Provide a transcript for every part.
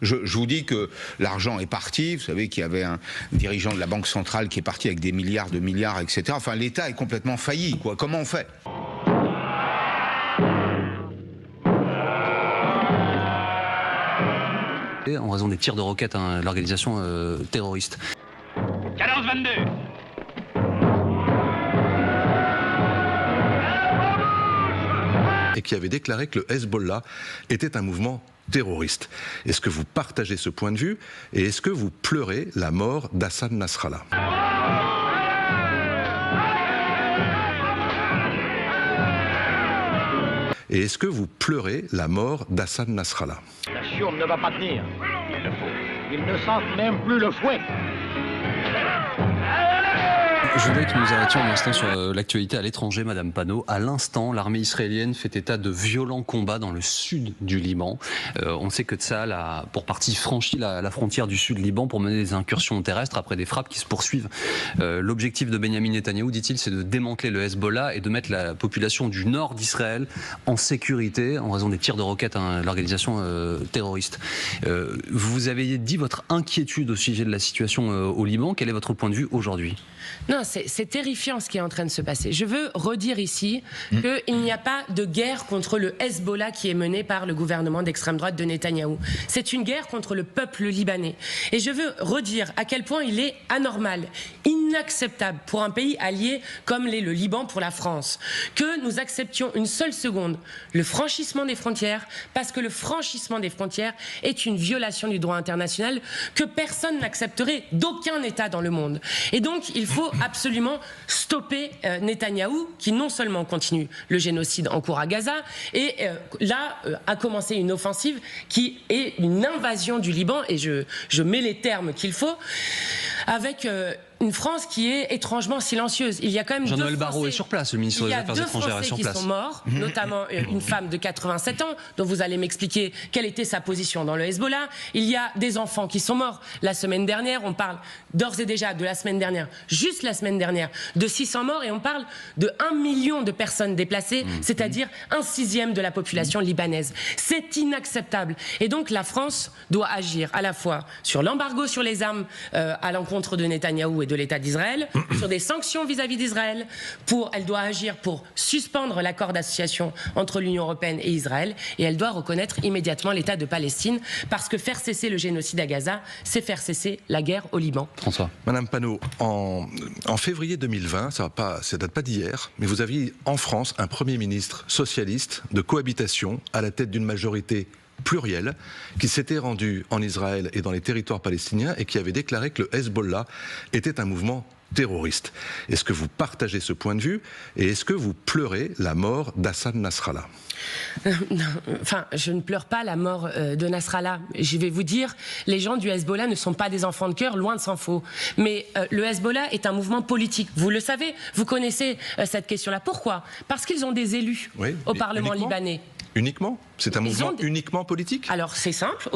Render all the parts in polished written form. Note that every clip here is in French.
Je vous dis que l'argent est parti. Vous savez qu'il y avait un dirigeant de la Banque centrale qui est parti avec des milliards de milliards, etc. Enfin, l'État est complètement failli, quoi. Comment on fait? En raison des tirs de roquettes à l'organisation terroriste. Cadence 22. Et qui avait déclaré que le Hezbollah était un mouvement terroriste. Est-ce que vous partagez ce point de vue et est-ce que vous pleurez la mort d'Hassan Nasrallah? Et est-ce que vous pleurez la mort d'Hassan Nasrallah? La chiourme ne va pas tenir. Il le faut. Ils ne sentent même plus le fouet. Je voudrais que nous arrêtions un instant sur l'actualité à l'étranger, Madame Panot. À l'instant, l'armée israélienne fait état de violents combats dans le sud du Liban. On sait que Tsahal a pour partie franchi la frontière du sud Liban pour mener des incursions terrestres après des frappes qui se poursuivent. L'objectif de Benyamin Netanyahou, dit-il, c'est de démanteler le Hezbollah et de mettre la population du nord d'Israël en sécurité en raison des tirs de roquettes à l'organisation terroriste. Vous avez dit votre inquiétude au sujet de la situation au Liban. Quel est votre point de vue aujourd'hui? Non, c'est terrifiant ce qui est en train de se passer. Je veux redire ici qu'il n'y a pas de guerre contre le Hezbollah qui est menée par le gouvernement d'extrême droite de Netanyahou. C'est une guerre contre le peuple libanais. Et je veux redire à quel point il est anormal, inacceptable pour un pays allié comme l'est le Liban pour la France, que nous acceptions une seule seconde le franchissement des frontières, parce que le franchissement des frontières est une violation du droit international que personne n'accepterait d'aucun État dans le monde. Et donc, il faut absolument stopper Netanyahou, qui non seulement continue le génocide en cours à Gaza, et là a commencé une offensive qui est une invasion du Liban, et je mets les termes qu'il faut, avec une France qui est étrangement silencieuse. Il y a quand même Jean-Noël Barrot est sur place, le ministre des Affaires étrangères est sur place. Il y a 2 Français qui sont morts, notamment une femme de 87 ans, dont vous allez m'expliquer quelle était sa position dans le Hezbollah. Il y a des enfants qui sont morts la semaine dernière. On parle d'ores et déjà de la semaine dernière, juste la semaine dernière, de 600 morts, et on parle de 1 million de personnes déplacées, c'est-à-dire 1/6 de la population libanaise. C'est inacceptable. Et donc la France doit agir à la fois sur l'embargo sur les armes à l'encontre de Netanyahou et de l'État d'Israël, sur des sanctions vis-à-vis d'Israël. Elle doit agir pour suspendre l'accord d'association entre l'Union européenne et Israël, et elle doit reconnaître immédiatement l'État de Palestine, parce que faire cesser le génocide à Gaza, c'est faire cesser la guerre au Liban. François. Madame Panot, en février 2020, ça date pas d'hier, mais vous aviez en France un Premier ministre socialiste de cohabitation à la tête d'une majorité pluriel, qui s'était rendu en Israël et dans les territoires palestiniens et qui avait déclaré que le Hezbollah était un mouvement terroriste. Est-ce que vous partagez ce point de vue et est-ce que vous pleurez la mort d'Hassan Nasrallah? Non, enfin, je ne pleure pas la mort de Nasrallah. Je vais vous dire, les gens du Hezbollah ne sont pas des enfants de cœur, loin de s'en faut. Mais le Hezbollah est un mouvement politique. Vous le savez, vous connaissez cette question-là. Pourquoi? Parce qu'ils ont des élus au Parlement libanais. Uniquement? C'est un mouvement uniquement politique? Alors c'est simple,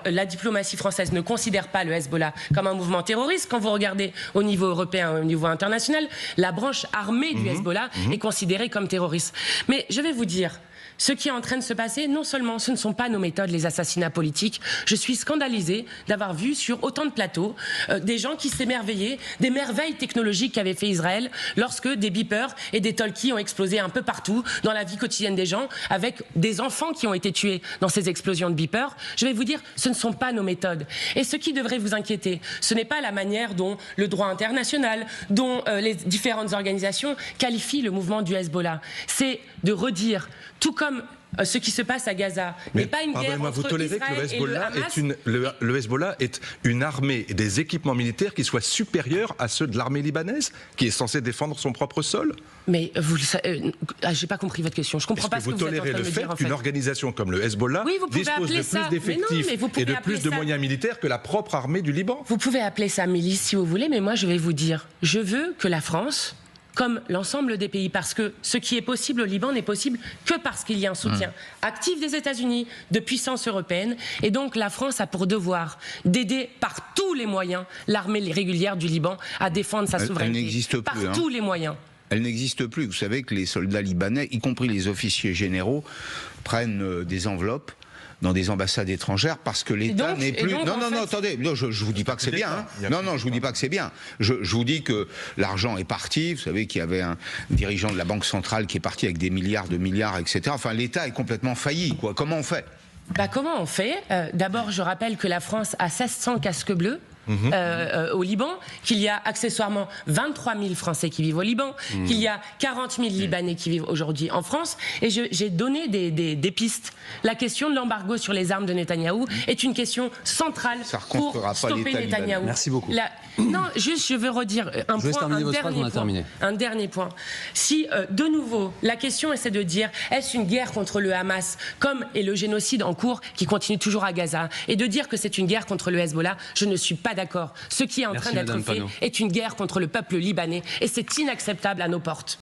la diplomatie française ne considère pas le Hezbollah comme un mouvement terroriste. Quand vous regardez au niveau européen, au niveau international, la branche armée du Hezbollah est considérée comme terroriste. Mais je vais vous dire, ce qui est en train de se passer, non seulement ce ne sont pas nos méthodes, les assassinats politiques, je suis scandalisée d'avoir vu sur autant de plateaux des gens qui s'émerveillaient des merveilles technologiques qu'avait fait Israël lorsque des beepers et des talkies ont explosé un peu partout dans la vie quotidienne des gens, avec des enfants qui ont été tués dans ces explosions de beepers. Je vais vous dire, ce ne sont pas nos méthodes. Et ce qui devrait vous inquiéter, ce n'est pas la manière dont le droit international, dont les différentes organisations qualifient le mouvement du Hezbollah. C'est de redire, tout comme ce qui se passe à Gaza n'est pas une guerre entre vous tolérez Israël que le Hezbollah est une armée et des équipements militaires qui soient supérieurs à ceux de l'armée libanaise, qui est censée défendre son propre sol? Mais vous le savez, j'ai pas compris votre question. Je comprends pas ce que vous êtes en train de me dire. Est-ce que vous tolérez le fait qu'une organisation comme le Hezbollah dispose de plus d'effectifs et de plus de moyens militaires que la propre armée du Liban? Vous pouvez appeler ça milice si vous voulez, mais moi je vais vous dire, je veux que la France, comme l'ensemble des pays, parce que ce qui est possible au Liban n'est possible que parce qu'il y a un soutien actif des États-Unis, de puissance européenne, et donc la France a pour devoir d'aider par tous les moyens l'armée régulière du Liban à défendre sa souveraineté. Elle n'existe plus. Par tous les moyens. Elle n'existe plus. Vous savez que les soldats libanais, y compris les officiers généraux, prennent des enveloppes dans des ambassades étrangères parce que l'État n'est plus... Non, attendez, non, je vous dis pas que c'est bien. Hein. Non, je vous dis pas que c'est bien. Je vous dis que l'argent est parti. Vous savez qu'il y avait un dirigeant de la Banque centrale qui est parti avec des milliards, etc. Enfin, l'État est complètement failli, quoi. Comment on fait ? Comment on fait ? D'abord, je rappelle que la France a 1600 casques bleus. Au Liban, qu'il y a accessoirement 23 000 Français qui vivent au Liban, qu'il y a 40 000 Libanais qui vivent aujourd'hui en France. Et j'ai donné des pistes. La question de l'embargo sur les armes de Netanyahou est une question centrale pour stopper Netanyahou. Merci beaucoup. Non, juste, je veux redire un dernier point. Si, de nouveau, la question c'est de dire, est-ce une guerre contre le Hamas, comme est le génocide en cours qui continue toujours à Gaza, et de dire que c'est une guerre contre le Hezbollah, je ne suis pas d'accord. Ce qui est en train d'être fait est une guerre contre le peuple libanais et c'est inacceptable à nos portes.